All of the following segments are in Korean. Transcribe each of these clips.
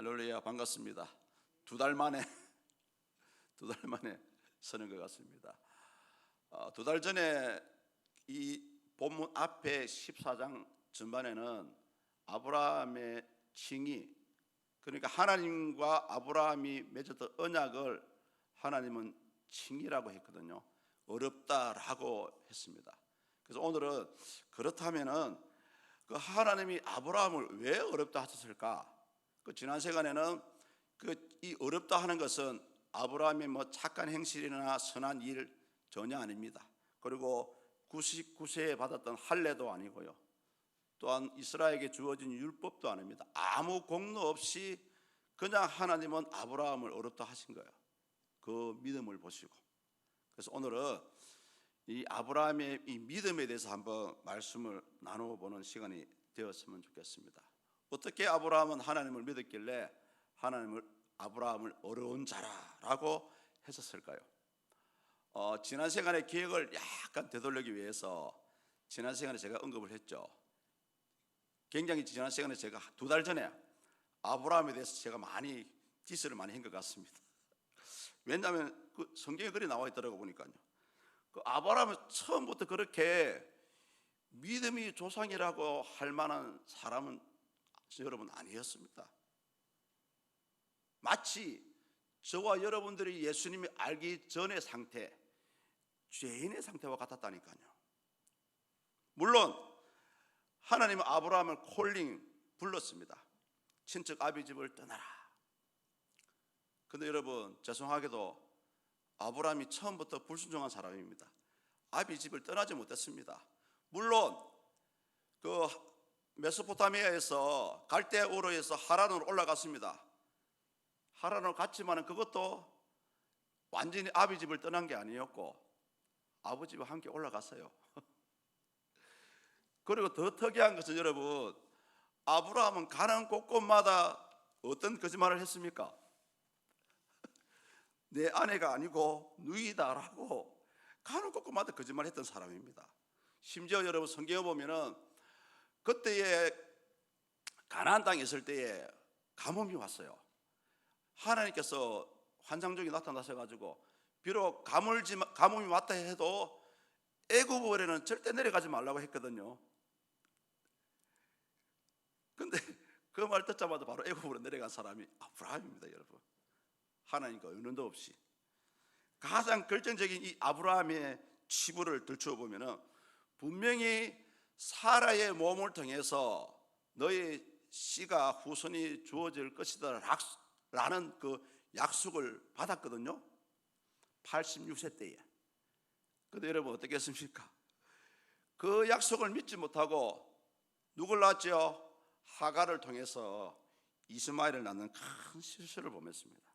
할렐루야, 반갑습니다. 두 달 만에 서는 것 같습니다. 2달 전에 이 본문 앞에 14장 전반에는 아브라함의 칭의, 그러니까 하나님과 아브라함이 맺었던 언약을 하나님은 칭의라고 했거든요. 어렵다라고 했습니다. 그래서 오늘은 그렇다면은 그 하나님이 아브라함을 왜 어렵다 하셨을까? 그 지난 시간에는 이 어렵다 하는 것은 아브라함의 뭐 착한 행실이나 선한 일 전혀 아닙니다. 그리고 99세에 받았던 할례도 아니고요. 또한 이스라엘에게 주어진 율법도 아닙니다. 아무 공로 없이 그냥 하나님은 아브라함을 어렵다 하신 거예요. 그 믿음을 보시고. 그래서 오늘은 이 아브라함의 이 믿음에 대해서 한번 말씀을 나누어 보는 시간이 되었으면 좋겠습니다. 어떻게 아브라함은 하나님을 믿었길래 아브라함을 어려운 자라라고 했었을까요? 지난 시간에 기억을 약간 되돌리기 위해서 지난 시간에 제가 언급을 했죠. 굉장히 지난 시간에 제가 2달 전에 아브라함에 대해서 제가 많이 디스를 많이 한 것 같습니다. 왜냐하면 그 성경에 글이 나와 있더라고 보니까요. 그 아브라함은 처음부터 그렇게 믿음이 조상이라고 할 만한 사람은 여러분 아니었습니다. 마치 저와 여러분들이 예수님이 알기 전의 상태, 죄인의 상태와 같았다니까요. 물론 하나님은 아브라함을 불렀습니다. 친척 아비 집을 떠나라. 그런데 여러분, 죄송하게도 아브라함이 처음부터 불순종한 사람입니다. 아비 집을 떠나지 못했습니다. 물론 그 메소포타미아에서 갈대우르에서 하란으로 올라갔습니다. 하란으로 갔지만 그것도 완전히 아비 집을 떠난 게 아니었고 아버지와 함께 올라갔어요. 그리고 더 특이한 것은 여러분, 아브라함은 가는 곳곳마다 어떤 거짓말을 했습니까? 내 아내가 아니고 누이다라고 가는 곳곳마다 거짓말했던 사람입니다. 심지어 여러분 성경에 보면은 그때에 가나안 땅에 있을 때에 가뭄이 왔어요. 하나님께서 환상적이 나타나셔가지고 비록 가뭄이 왔다 해도 애굽으로는 절대 내려가지 말라고 했거든요. 근데 그 말 듣자마자 바로 애굽으로 내려간 사람이 아브라함입니다, 여러분. 하나님과 의논도 없이. 가장 결정적인 이 아브라함의 치부를 들춰보면은 분명히 사라의 몸을 통해서 너의 씨가 후손이 주어질 것이다 라는 그 약속을 받았거든요. 86세 때에. 그런데 여러분 어떻게 했습니까? 그 약속을 믿지 못하고 누굴 낳았죠? 하갈을 통해서 이스마엘을 낳는 큰 실수를 범했습니다.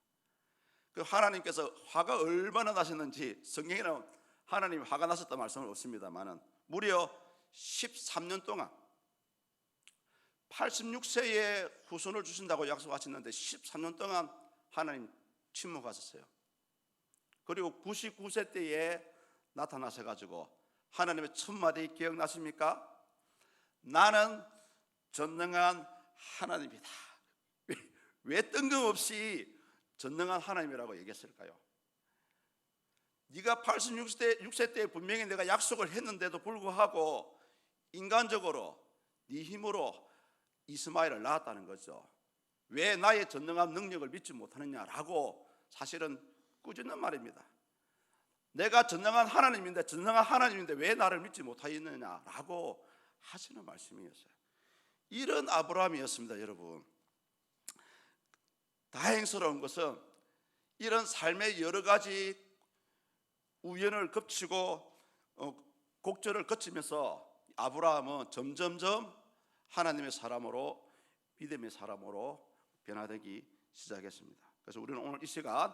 그 하나님께서 화가 얼마나 나셨는지 성경에는 하나님이 화가 나셨다 말씀은 없습니다만은 무려 13년 동안 86세에 후손을 주신다고 약속하셨는데 13년 동안 하나님 침묵하셨어요. 그리고 99세 때에 나타나셔가지고 하나님의 첫 마디 기억나십니까? 나는 전능한 하나님이다. 왜 뜬금없이 전능한 하나님이라고 얘기했을까요? 네가 86세 때 분명히 내가 약속을 했는데도 불구하고 인간적으로 네 힘으로 이스마엘을 낳았다는 거죠. 왜 나의 전능한 능력을 믿지 못하느냐라고 사실은 꾸짖는 말입니다. 내가 전능한 하나님인데 왜 나를 믿지 못하느냐라고 하시는 말씀이었어요. 이런 아브라함이었습니다, 여러분. 다행스러운 것은 이런 삶의 여러 가지 우연을 겹치고 곡절을 거치면서 아브라함은 점점점 하나님의 사람으로, 믿음의 사람으로 변화되기 시작했습니다. 그래서 우리는 오늘 이 시간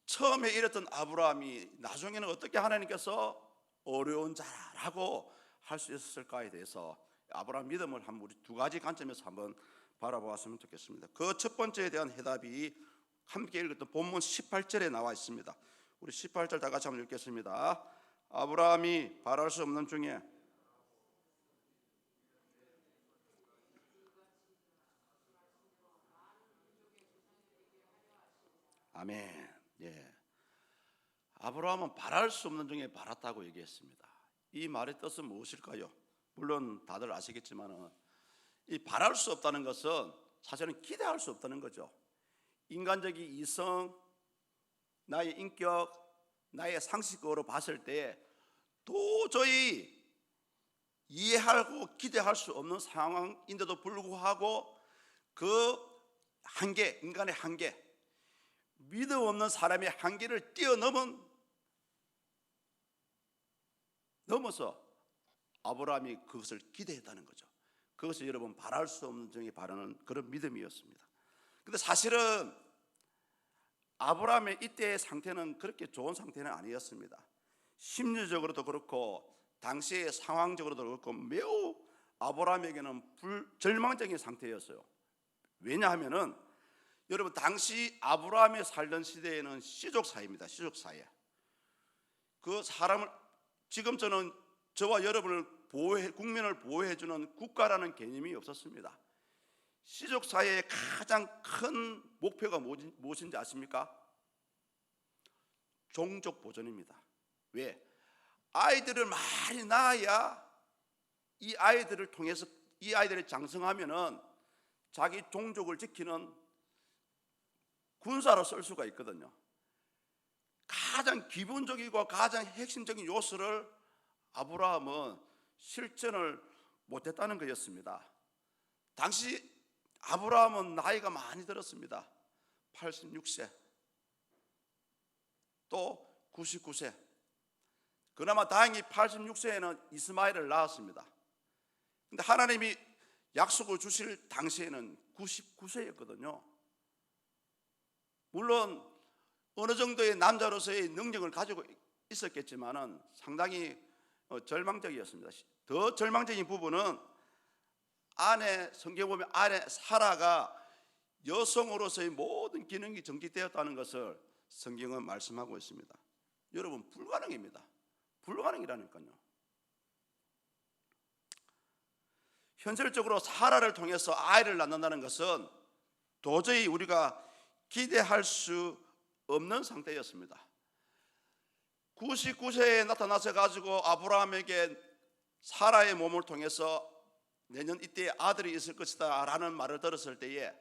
처음에 이랬던 아브라함이 나중에는 어떻게 하나님께서 어려운 자라고 할 수 있었을까에 대해서 아브라함 믿음을 우리 2가지 관점에서 한번 바라보았으면 좋겠습니다. 그 첫 번째에 대한 해답이 함께 읽었던 본문 18절에 나와 있습니다. 우리 18절 다 같이 한번 읽겠습니다. 아브라함이 바랄 수 없는 중에 아멘. 예. 아브라함은 바랄 수 없는 중에 바랐다고 얘기했습니다. 이 말의 뜻은 무엇일까요? 물론 다들 아시겠지만은 이 바랄 수 없다는 것은 사실은 기대할 수 없다는 거죠. 인간적인 이성, 나의 인격, 나의 상식으로 봤을 때 도저히 이해하고 기대할 수 없는 상황인데도 불구하고 그 한계, 인간의 한계, 믿음 없는 사람의 한계를 넘어서 아브라함이 그것을 기대했다는 거죠. 그것이 여러분 바랄 수 없는 중에 바라는 그런 믿음이었습니다. 근데 사실은 아브라함의 이때의 상태는 그렇게 좋은 상태는 아니었습니다. 심리적으로도 그렇고 당시의 상황적으로도 그렇고 매우 아브라함에게는 절망적인 상태였어요. 왜냐하면은 여러분 당시 아브라함이 살던 시대에는 시족사회입니다. 시족사회. 그 사람을 지금 저와 여러분을 국민을 보호해주는 국가라는 개념이 없었습니다. 시족사회의 가장 큰 목표가 무엇인지 아십니까? 종족 보존입니다. 왜? 아이들을 많이 낳아야 이 아이들을 통해서 이 아이들이 장성하면은 자기 종족을 지키는 군사로 쓸 수가 있거든요. 가장 기본적이고 가장 핵심적인 요소를 아브라함은 실천을 못했다는 것이었습니다. 당시 아브라함은 나이가 많이 들었습니다. 86세 또 99세. 그나마 다행히 86세에는 이스마엘을 낳았습니다. 근데 하나님이 약속을 주실 당시에는 99세였거든요. 물론 어느 정도의 남자로서의 능력을 가지고 있었겠지만은 상당히 절망적이었습니다. 더 절망적인 부분은 성경 보면 아내 사라가 여성으로서의 모든 기능이 정지되었다는 것을 성경은 말씀하고 있습니다. 여러분 불가능입니다. 불가능이라니까요. 현실적으로 사라를 통해서 아이를 낳는다는 것은 도저히 우리가 기대할 수 없는 상태였습니다. 99세에 나타나서 가지고 아브라함에게 사라의 몸을 통해서 내년 이때에 아들이 있을 것이다 라는 말을 들었을 때에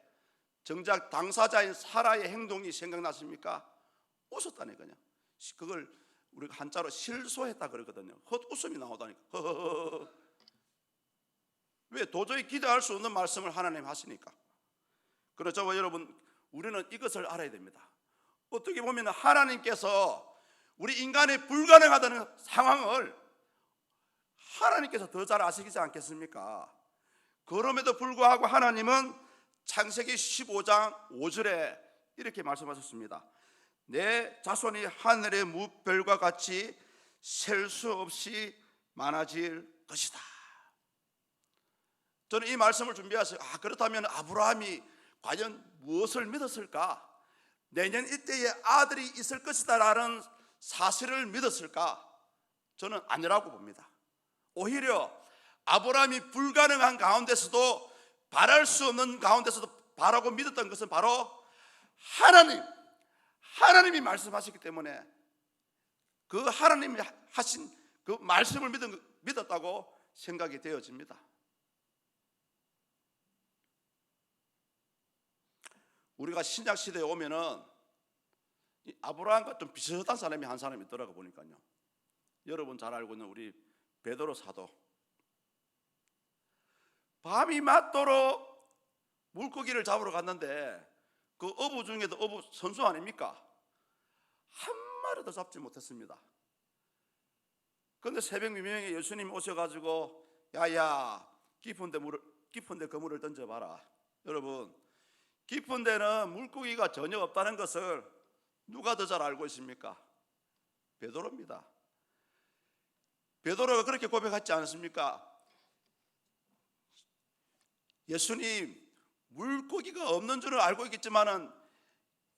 정작 당사자인 사라의 행동이 생각나십니까? 웃었다니까요. 그걸 우리가 한자로 실소했다 그러거든요. 헛웃음이 나오다니까. 왜? 도저히 기대할 수 없는 말씀을 하나님 하시니까. 그렇죠 여러분, 우리는 이것을 알아야 됩니다. 어떻게 보면 하나님께서 우리 인간의 불가능하다는 상황을 하나님께서 더 잘 아시지 않겠습니까? 그럼에도 불구하고 하나님은 창세기 15장 5절에 이렇게 말씀하셨습니다. 내 자손이 하늘의 무별과 같이 셀 수 없이 많아질 것이다. 저는 이 말씀을 준비해서 그렇다면 아브라함이 과연 무엇을 믿었을까? 내년 이때에 아들이 있을 것이다 라는 사실을 믿었을까? 저는 아니라고 봅니다. 오히려 아브라함이 불가능한 가운데서도 바랄 수 없는 가운데서도 바라고 믿었던 것은 바로 하나님이 말씀하셨기 때문에 그 하나님이 하신 그 말씀을 믿었다고 생각이 되어집니다. 우리가 신약 시대에 오면은 아브라함과 좀 비슷한 사람이 한 사람이 있더라고 보니까요. 여러분 잘 알고 있는 우리 베드로 사도. 밤이 맞도록 물고기를 잡으러 갔는데 그 어부 중에도 어부 선수 아닙니까? 한 마리도 잡지 못했습니다. 그런데 새벽 미명에 예수님이 오셔가지고 야야 깊은데 그물을 던져봐라. 여러분 깊은 데는 물고기가 전혀 없다는 것을 누가 더 잘 알고 있습니까? 베드로입니다. 베드로가 그렇게 고백하지 않았습니까? 예수님, 물고기가 없는 줄은 알고 있겠지만은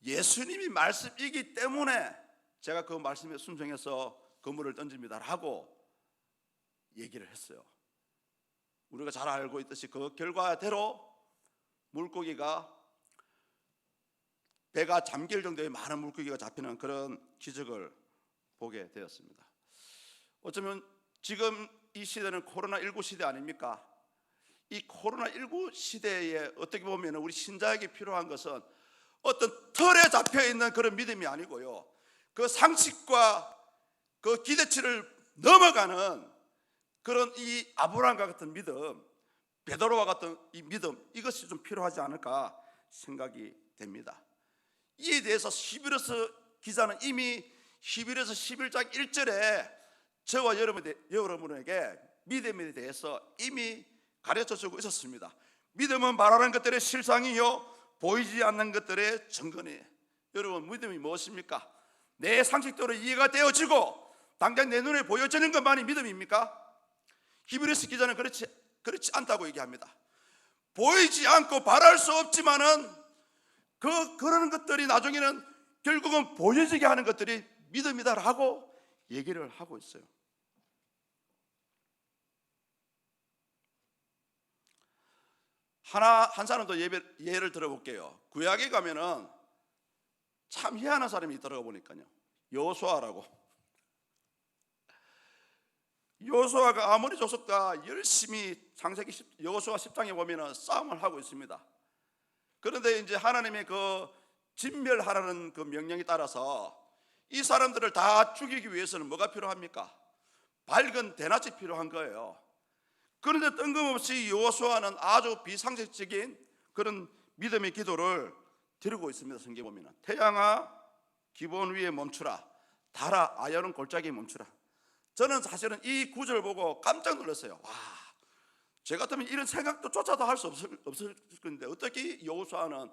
예수님이 말씀이기 때문에 제가 그 말씀에 순종해서 그물을 던집니다 라고 얘기를 했어요. 우리가 잘 알고 있듯이 그 결과대로 물고기가 배가 잠길 정도의 많은 물고기가 잡히는 그런 기적을 보게 되었습니다. 어쩌면 지금 이 시대는 코로나19 시대 아닙니까? 이 코로나19 시대에 어떻게 보면 우리 신자에게 필요한 것은 어떤 틀에 잡혀있는 그런 믿음이 아니고요, 그 상식과 그 기대치를 넘어가는 그런 이 아브라함과 같은 믿음, 베드로와 같은 이 믿음, 이것이 좀 필요하지 않을까 생각이 됩니다. 이에 대해서 히브리서 기자는 이미 히브리서 11장 1절에 저와 여러분에게 믿음에 대해서 이미 가르쳐주고 있었습니다. 믿음은 말하는 것들의 실상이요 보이지 않는 것들의 증거니. 여러분, 믿음이 무엇입니까? 내 상식대로 이해가 되어지고 당장 내 눈에 보여지는 것만이 믿음입니까? 히브리서 기자는 그렇지 않다고 얘기합니다. 보이지 않고 바랄 수 없지만은 그런 것들이 나중에는 결국은 보여지게 하는 것들이 믿음이다라고 얘기를 하고 있어요. 한 사람도 예를 들어볼게요. 구약에 가면은 참 희한한 사람이 있더라고 보니까요. 여호수아라고. 여호수아가 아모리 족속과 열심히 창세기 여호수아 10장에 보면은 싸움을 하고 있습니다. 그런데 이제 하나님의 그 진멸하라는 그 명령에 따라서 이 사람들을 다 죽이기 위해서는 뭐가 필요합니까? 밝은 대낮이 필요한 거예요. 그런데 뜬금없이 여호수아는 아주 비상식적인 그런 믿음의 기도를 드리고 있습니다. 성경에 보면 태양아 기본 위에 멈추라, 달아 아연은 골짜기에 멈추라. 저는 사실은 이 구절을 보고 깜짝 놀랐어요. 와, 제 같으면 이런 생각도 조차도 할 수 없을 건데 어떻게 여호수아는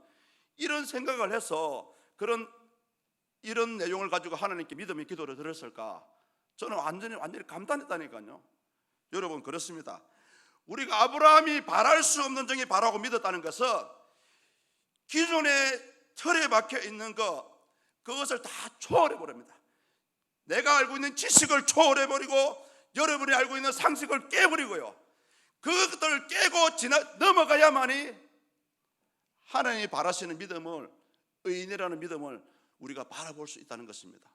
이런 생각을 해서 이런 내용을 가지고 하나님께 믿음의 기도를 드렸을까? 저는 완전히 감탄했다니까요. 여러분, 그렇습니다. 우리가 아브라함이 바랄 수 없는 중에 바라고 믿었다는 것은 기존의 틀에 박혀 있는 그것을 다 초월해 버립니다. 내가 알고 있는 지식을 초월해 버리고 여러분이 알고 있는 상식을 깨버리고요, 그것들을 깨고 넘어가야만이 하나님이 바라시는 믿음을, 의인이라는 믿음을 우리가 바라볼 수 있다는 것입니다.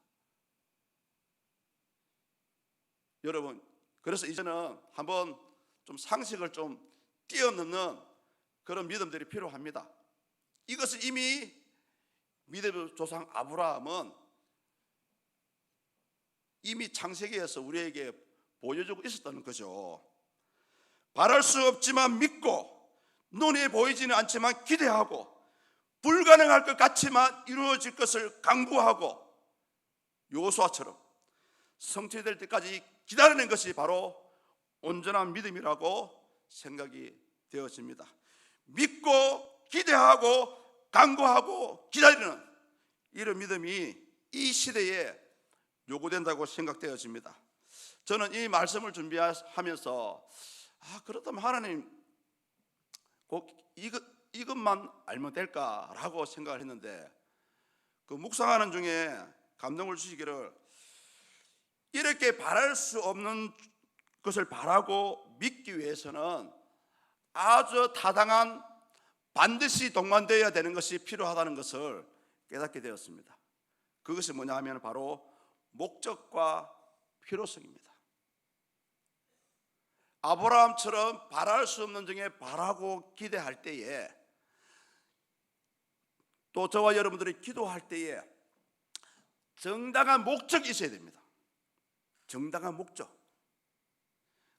여러분, 그래서 이제는 한번 좀 상식을 좀 뛰어넘는 그런 믿음들이 필요합니다. 이것을 이미 믿음의 조상 아브라함은 이미 창세기에서 우리에게 보여주고 있었다는 거죠. 바랄 수 없지만 믿고, 눈에 보이지는 않지만 기대하고, 불가능할 것 같지만 이루어질 것을 강구하고, 여호수아처럼 성취될 때까지 기다리는 것이 바로 온전한 믿음이라고 생각이 되어집니다. 믿고 기대하고 강구하고 기다리는 이런 믿음이 이 시대에 요구된다고 생각되어집니다. 저는 이 말씀을 준비하면서 그렇다면 하나님 꼭 이것만 알면 될까라고 생각을 했는데, 그 묵상하는 중에 감동을 주시기를, 이렇게 바랄 수 없는 것을 바라고 믿기 위해서는 아주 타당한, 반드시 동반되어야 되는 것이 필요하다는 것을 깨닫게 되었습니다. 그것이 뭐냐 하면 바로 목적과 필요성입니다. 아브라함처럼 바랄 수 없는 중에 바라고 기대할 때에, 또 저와 여러분들이 기도할 때에 정당한 목적이 있어야 됩니다. 정당한 목적.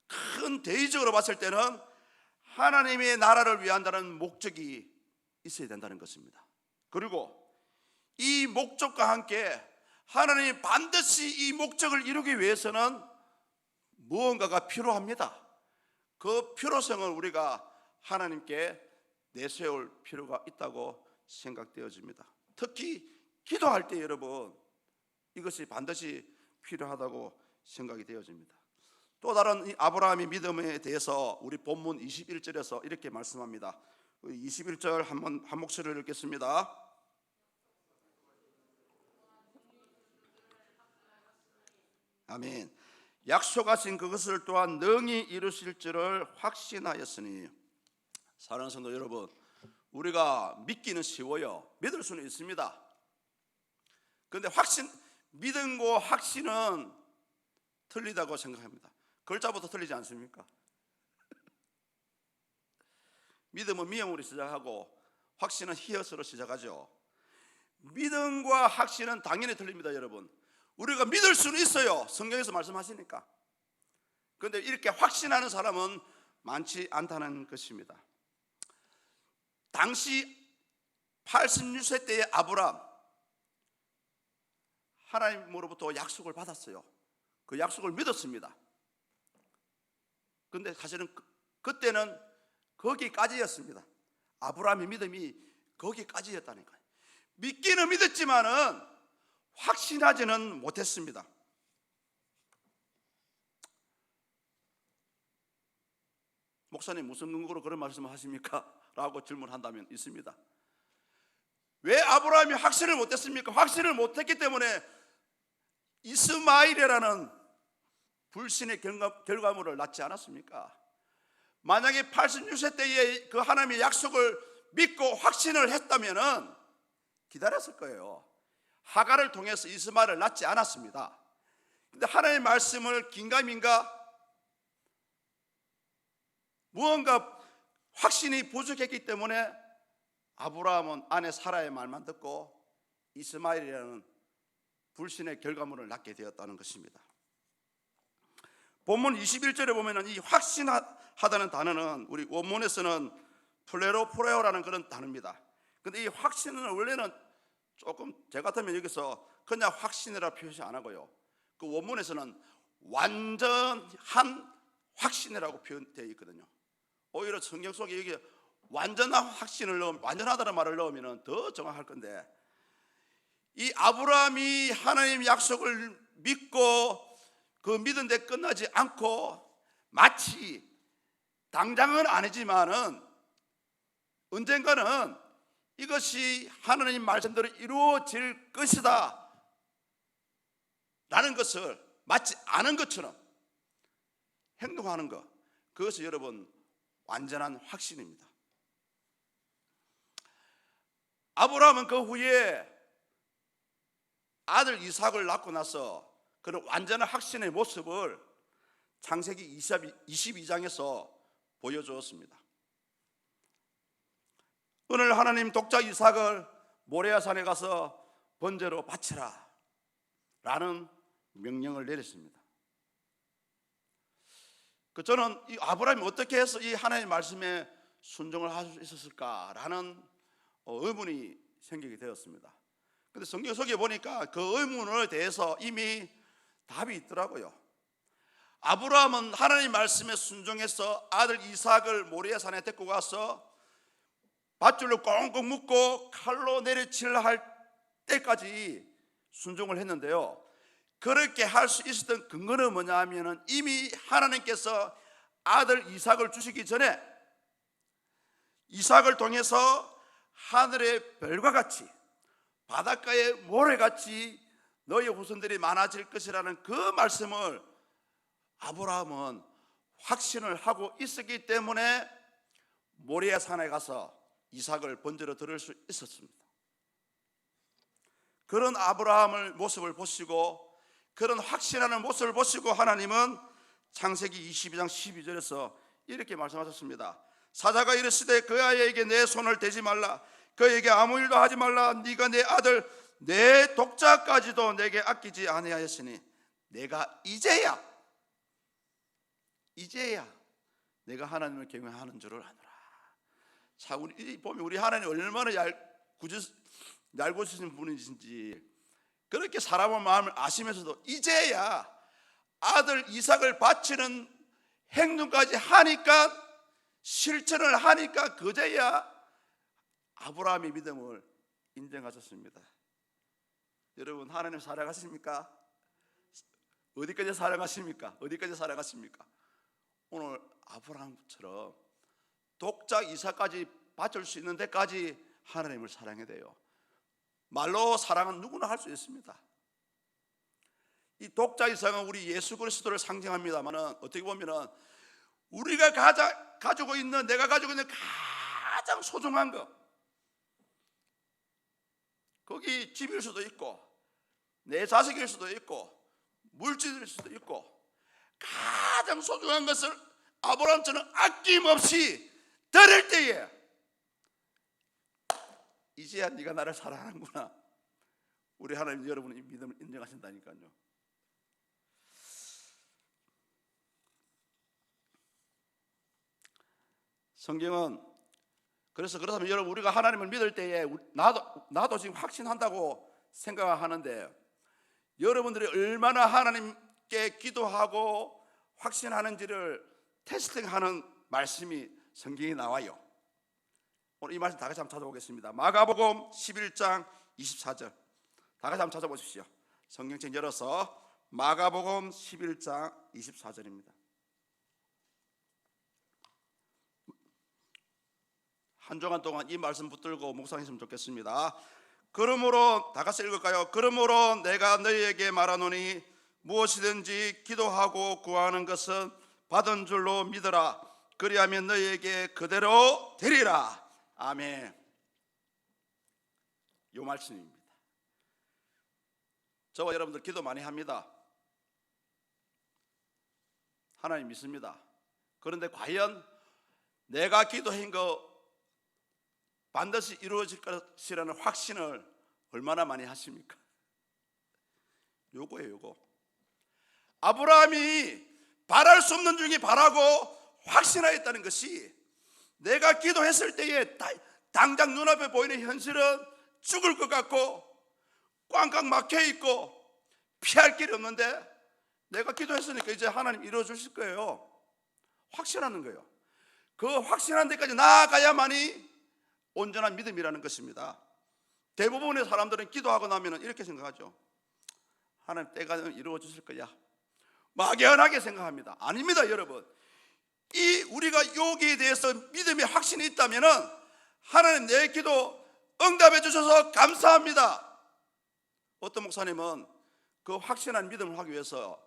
큰 대의적으로 봤을 때는 하나님의 나라를 위한다는 목적이 있어야 된다는 것입니다. 그리고 이 목적과 함께 하나님이 반드시 이 목적을 이루기 위해서는 무언가가 필요합니다. 그 필요성을 우리가 하나님께 내세울 필요가 있다고 생각되어집니다. 특히 기도할 때 여러분, 이것이 반드시 필요하다고 생각이 되어집니다. 또 다른 이 아브라함의 믿음에 대해서 우리 본문 21절에서 이렇게 말씀합니다. 21절 한 목소리를 읽겠습니다. 아멘. 약속하신 그것을 또한 능히 이루실 줄을 확신하였으니. 사랑하는 성도 여러분, 우리가 믿기는 쉬워요. 믿을 수는 있습니다. 그런데 믿음과 확신은 틀리다고 생각합니다. 글자부터 틀리지 않습니까? 믿음은 미음으로 시작하고 확신은 히읗으로 시작하죠. 믿음과 확신은 당연히 틀립니다, 여러분. 우리가 믿을 수는 있어요. 성경에서 말씀하시니까. 그런데 이렇게 확신하는 사람은 많지 않다는 것입니다. 당시 86세 때의 아브람, 하나님으로부터 약속을 받았어요. 그 약속을 믿었습니다. 그런데 사실은 그때는 거기까지였습니다. 아브라함의 믿음이 거기까지였다니까요. 믿기는 믿었지만은 확신하지는 못했습니다. 목사님 무슨 근거로 그런 말씀을 하십니까? 라고 질문한다면 있습니다. 왜 아브라함이 확신을 못했습니까? 확신을 못했기 때문에 이스마엘이라는 불신의 결과물을 낳지 않았습니까? 만약에 86세 때에 그 하나님의 약속을 믿고 확신을 했다면 기다렸을 거예요. 하갈을 통해서 이스마엘을 낳지 않았습니다. 그런데 하나님의 말씀을 긴가민가 무언가 확신이 부족했기 때문에 아브라함은 아내 사라의 말만 듣고 이스마엘이라는 불신의 결과물을 낳게 되었다는 것입니다. 본문 21절에 보면 이 확신하다는 단어는 우리 원문에서는 플레로포레오라는 그런 단어입니다. 그런데 이 확신은 원래는 조금 제 같으면 여기서 그냥 확신이라 표시 안 하고요, 그 원문에서는 완전한 확신이라고 표현되어 있거든요. 오히려 성경 속에 여기 완전한 확신을 넣으면, 완전하다는 말을 넣으면 더 정확할 건데, 이 아브라함이 하나님 약속을 믿고 그 믿은 데 끝나지 않고 마치 당장은 아니지만은 언젠가는 이것이 하나님 말씀대로 이루어질 것이다 라는 것을 마치 아는 것처럼 행동하는 것, 그것이 여러분 완전한 확신입니다. 아브라함은 그 후에 아들 이삭을 낳고 나서 그런 완전한 확신의 모습을 창세기 22장에서 보여주었습니다. 오늘 하나님 독자 이삭을 모레아산에 가서 번제로 바치라 라는 명령을 내렸습니다. 저는 이 아브라함이 어떻게 해서 이 하나님의 말씀에 순종을 할 수 있었을까라는 의문이 생기게 되었습니다. 그런데 성경 속에 보니까 그 의문에 대해서 이미 답이 있더라고요. 아브라함은 하나님 말씀에 순종해서 아들 이삭을 모리아산에 데리고 가서 밧줄로 꽁꽁 묶고 칼로 내리치려 할 때까지 순종을 했는데요, 그렇게 할 수 있었던 근거는 뭐냐 하면 이미 하나님께서 아들 이삭을 주시기 전에 이삭을 통해서 하늘의 별과 같이 바닷가의 모래같이 너희 후손들이 많아질 것이라는 그 말씀을 아브라함은 확신을 하고 있었기 때문에 모리아 산에 가서 이삭을 번제로 드릴 수 있었습니다. 그런 아브라함의 모습을 보시고, 그런 확신하는 모습을 보시고 하나님은 창세기 22장 12절에서 이렇게 말씀하셨습니다. 사자가 이르시되 그 아이에게 내 손을 대지 말라, 그에게 아무 일도 하지 말라. 네가 내 아들 내 독자까지도 내게 아끼지 아니하였으니 내가 이제야 내가 하나님을 경외하는 줄을 아노라. 자, 우리 하나님 얼마나 얄고 쓰신 분이신지, 그렇게 사람의 마음을 아시면서도 이제야 아들 이삭을 바치는 행동까지 하니까, 실천을 하니까 그제야 아브라함의 믿음을 인정하셨습니다. 여러분, 하나님 사랑하십니까? 어디까지 사랑하십니까? 어디까지 사랑하십니까? 오늘 아브라함처럼 독자 이삭까지 바칠 수 있는 데까지 하나님을 사랑해야 돼요. 말로 사랑은 누구나 할 수 있습니다. 이 독자 이삭은 우리 예수 그리스도를 상징합니다만, 어떻게 보면 우리가 가지고 있는, 내가 가지고 있는 가장 소중한 것, 그게 집일 수도 있고 내 자식일 수도 있고 물질일 수도 있고 가장 소중한 것을 아브라함처럼 아낌없이 드릴 때에 이제야 네가 나를 사랑하는구나, 우리 하나님 여러분의 믿음을 인정하신다니까요. 성경은 그래서 그렇다면 여러분, 우리가 하나님을 믿을 때에 나도 지금 확신한다고 생각하는데 여러분들이 얼마나 하나님께 기도하고 확신하는지를 테스팅하는 말씀이 성경에 나와요. 오늘 이 말씀 다 같이 한번 찾아보겠습니다. 마가복음 11장 24절 다 같이 한번 찾아보십시오. 성경책 열어서 마가복음 11장 24절입니다. 한 주간 동안 이 말씀 붙들고 묵상했으면 좋겠습니다. 그러므로 다 같이 읽을까요? 그러므로 내가 너희에게 말하노니 무엇이든지 기도하고 구하는 것은 받은 줄로 믿으라. 그리하면 너희에게 그대로 되리라. 아멘. 이 말씀입니다. 저와 여러분들 기도 많이 합니다. 하나님 믿습니다. 그런데 과연 내가 기도한 거 반드시 이루어질 것이라는 확신을 얼마나 많이 하십니까? 요거예요, 요거. 아브라함이 바랄 수 없는 중에 바라고 확신하였다는 것이, 내가 기도했을 때에 당장 눈앞에 보이는 현실은 죽을 것 같고 꽝꽝 막혀 있고 피할 길이 없는데 내가 기도했으니까 이제 하나님 이루어 주실 거예요. 확신하는 거예요. 그 확신한 데까지 나아가야만이 온전한 믿음이라는 것입니다. 대부분의 사람들은 기도하고 나면 이렇게 생각하죠. 하나님 때가 되면 이루어 주실 거야, 막연하게 생각합니다. 아닙니다, 여러분. 우리가 여기에 대해서 믿음의 확신이 있다면 하나님 내 기도 응답해 주셔서 감사합니다. 어떤 목사님은 그 확신한 믿음을 하기 위해서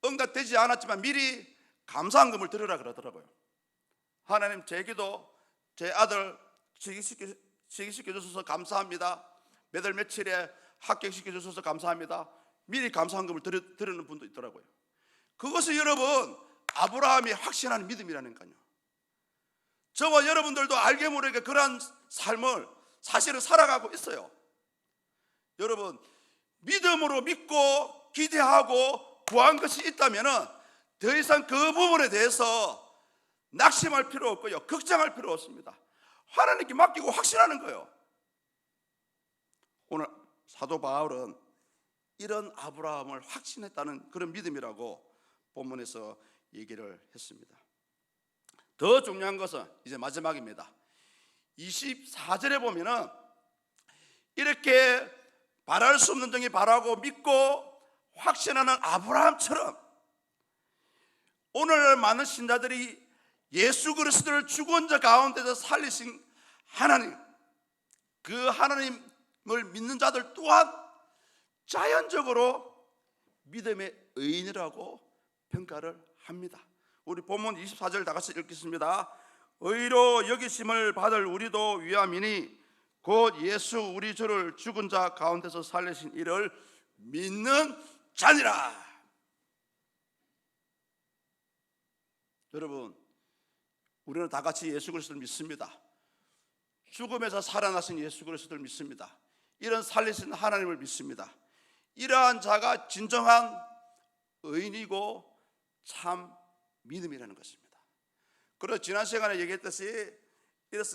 응답되지 않았지만 미리 감사한금을 드리라 그러더라고요. 하나님, 제 기도, 제 아들 취직시켜 주셔서 감사합니다. 몇 월 며칠에 합격시켜 주셔서 감사합니다. 미리 감사한금을 드리는 분도 있더라고요. 그것이 여러분 아브라함이 확신하는 믿음이라니까요. 저와 여러분들도 알게 모르게 그러한 삶을 사실은 살아가고 있어요. 여러분, 믿음으로 믿고 기대하고 구한 것이 있다면 더 이상 그 부분에 대해서 낙심할 필요 없고요, 걱정할 필요 없습니다. 하나님께 맡기고 확신하는 거예요. 오늘 사도 바울은 이런 아브라함을 확신했다는 그런 믿음이라고 본문에서 얘기를 했습니다. 더 중요한 것은 이제 마지막입니다. 24절에 보면은 이렇게 바랄 수 없는 중에 바라고 믿고 확신하는 아브라함처럼 오늘 많은 신자들이 예수 그리스도를 죽은 자 가운데서 살리신 하나님, 그 하나님을 믿는 자들 또한 자연적으로 믿음의 의인이라고 평가를 합니다. 우리 본문 24절 다 같이 읽겠습니다. 의로 여기심을 받을 우리도 위함이니 곧 예수 우리 주를 죽은 자 가운데서 살리신 이를 믿는 자니라. 여러분, 우리는 다 같이 예수 그리스도를 믿습니다. 죽음에서 살아나신 예수 그리스도를 믿습니다. 이런 살리신 하나님을 믿습니다. 이러한 자가 진정한 의인이고 참 믿음이라는 것입니다. 그래서 지난 시간에 얘기했듯이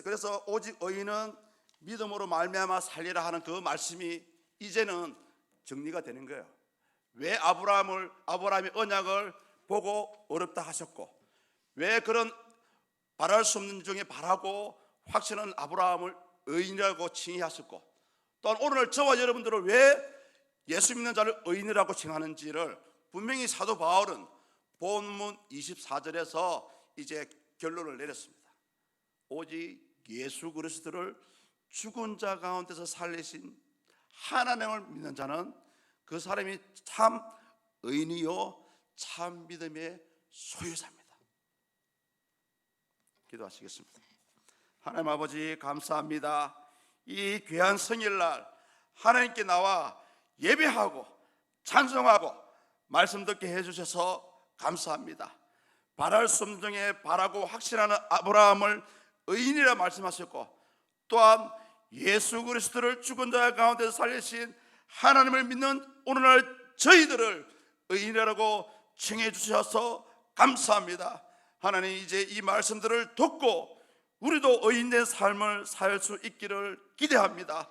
그래서 오직 의인은 믿음으로 말미암아 살리라 하는 그 말씀이 이제는 정리가 되는 거예요. 왜 아브라함의 언약을 보고 어렵다 하셨고, 왜 그런 바랄 수 없는 중에 바라고 확신한 아브라함을 의인이라고 칭의하셨고, 또한 오늘 저와 여러분들을 왜 예수 믿는 자를 의인이라고 칭하는지를 분명히 사도 바울은 본문 24절에서 이제 결론을 내렸습니다. 오직 예수 그리스도를 죽은 자 가운데서 살리신 하나님을 믿는 자는 그 사람이 참 의인이요 참 믿음의 소유자입니다. 기도하시겠습니다. 하나님 아버지, 감사합니다. 이 귀한 성일날 하나님께 나와 예배하고 찬송하고 말씀 듣게 해주셔서 감사합니다. 바랄 수 없는 중에 바라고 확신하는 아브라함을 의인이라 말씀하셨고, 또한 예수 그리스도를 죽은 자 가운데서 살리신 하나님을 믿는 오늘날 저희들을 의인이라고 칭해 주셔서 감사합니다. 하나님, 이제 이 말씀들을 듣고 우리도 의인된 삶을 살 수 있기를 기대합니다.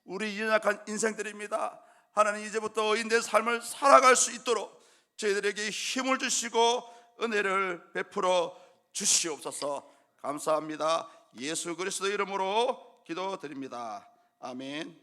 우리 연약한 인생들입니다. 하나님, 이제부터 의인된 삶을 살아갈 수 있도록 저희들에게 힘을 주시고 은혜를 베풀어 주시옵소서. 감사합니다. 예수 그리스도 이름으로 기도드립니다. 아멘.